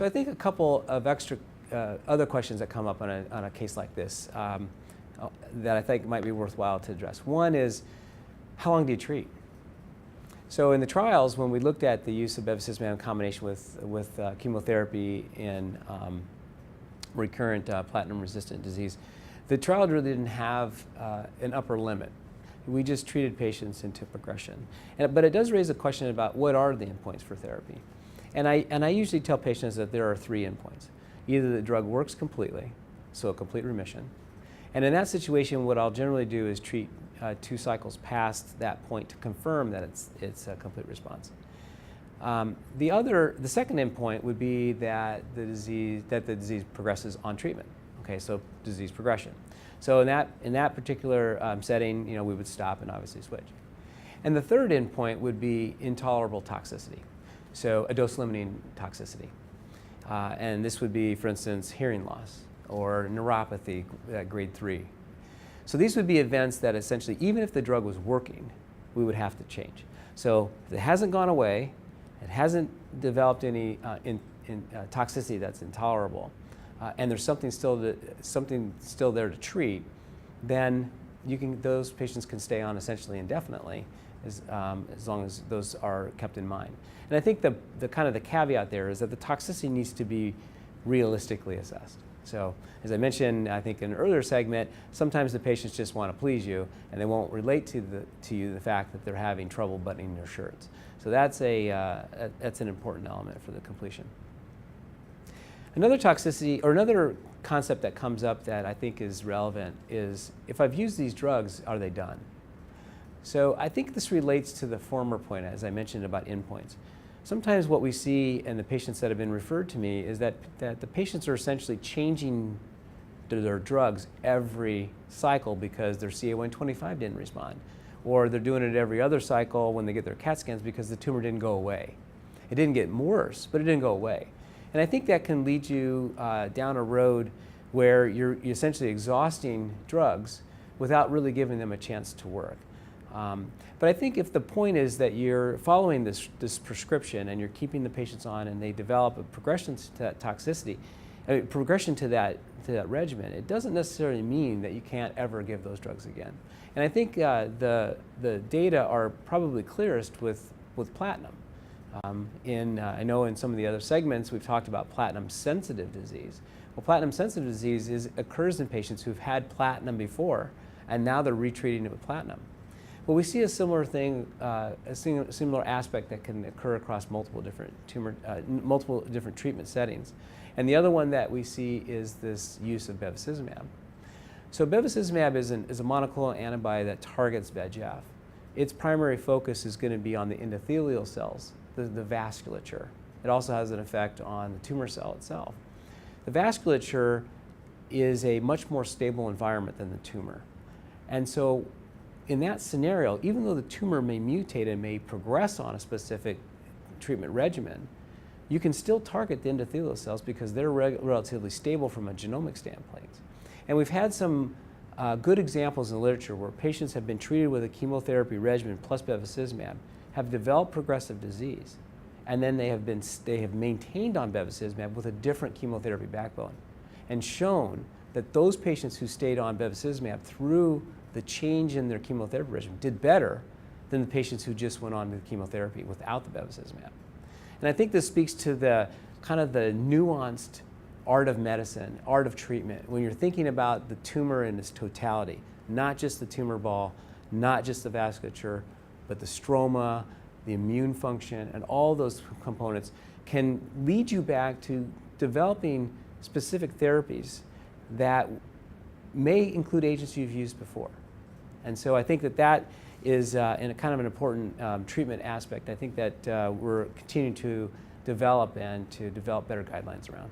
I think a couple of extra other questions that come up on a case like this that I think might be worthwhile to address. One is, how long do you treat? So in the trials, when we looked at the use of bevacizumab in combination with chemotherapy in recurrent platinum-resistant disease, the trial really didn't have an upper limit. We just treated patients into progression. But it does raise a question about what are the endpoints for therapy. And I usually tell patients that there are 3 endpoints. Either the drug works completely, so a complete remission. And in that situation, what I'll generally do is treat 2 cycles past that point to confirm that it's a complete response. The second endpoint would be that the disease progresses on treatment. Okay, so disease progression. So in that particular setting, we would stop and obviously switch. And the third endpoint would be intolerable toxicity, so a dose-limiting toxicity. And this would be, for instance, hearing loss or neuropathy grade 3. So these would be events that essentially, even if the drug was working, we would have to change. So if it hasn't gone away, it hasn't developed any toxicity that's intolerable, and there's something still there to treat, then those patients can stay on essentially indefinitely, as long as those are kept in mind. And I think the kind of the caveat there is that the toxicity needs to be realistically assessed. So as I mentioned, I think in an earlier segment, sometimes the patients just want to please you, and they won't relate to you the fact that they're having trouble buttoning their shirts. So that's an important element for the completion. Another toxicity, or another concept that comes up that I think is relevant is, if I've used these drugs, are they done? So I think this relates to the former point, as I mentioned, about endpoints. Sometimes what we see in the patients that have been referred to me is that the patients are essentially changing their drugs every cycle because their CA-125 didn't respond, or they're doing it every other cycle when they get their CAT scans because the tumor didn't go away. It didn't get worse, but it didn't go away. And I think that can lead you down a road where you're essentially exhausting drugs without really giving them a chance to work. But I think if the point is that you're following this prescription and you're keeping the patients on and they develop a progression to that toxicity, progression to that regimen, it doesn't necessarily mean that you can't ever give those drugs again. And I think the data are probably clearest with platinum. I know in some of the other segments we've talked about platinum-sensitive disease. Well, platinum-sensitive disease occurs in patients who've had platinum before, and now they're retreating it with platinum. Well, we see a similar thing, a similar aspect that can occur across multiple different treatment settings. And the other one that we see is this use of bevacizumab. So bevacizumab is a monoclonal antibody that targets VEGF. Its primary focus is going to be on the endothelial cells, the vasculature. It also has an effect on the tumor cell itself. The vasculature is a much more stable environment than the tumor. And so in that scenario, even though the tumor may mutate and may progress on a specific treatment regimen, you can still target the endothelial cells because they're relatively stable from a genomic standpoint. And we've had some good examples in the literature where patients have been treated with a chemotherapy regimen plus bevacizumab, have developed progressive disease, and then they have maintained on bevacizumab with a different chemotherapy backbone, and shown that those patients who stayed on bevacizumab through the change in their chemotherapy regimen did better than the patients who just went on to chemotherapy without the bevacizumab. And I think this speaks to the kind of the nuanced art of medicine, art of treatment, when you're thinking about the tumor in its totality, not just the tumor ball, not just the vasculature, but the stroma, the immune function, and all those components can lead you back to developing specific therapies that may include agents you've used before. And so I think that is in a kind of an important treatment aspect. I think that we're continuing to develop and to develop better guidelines around.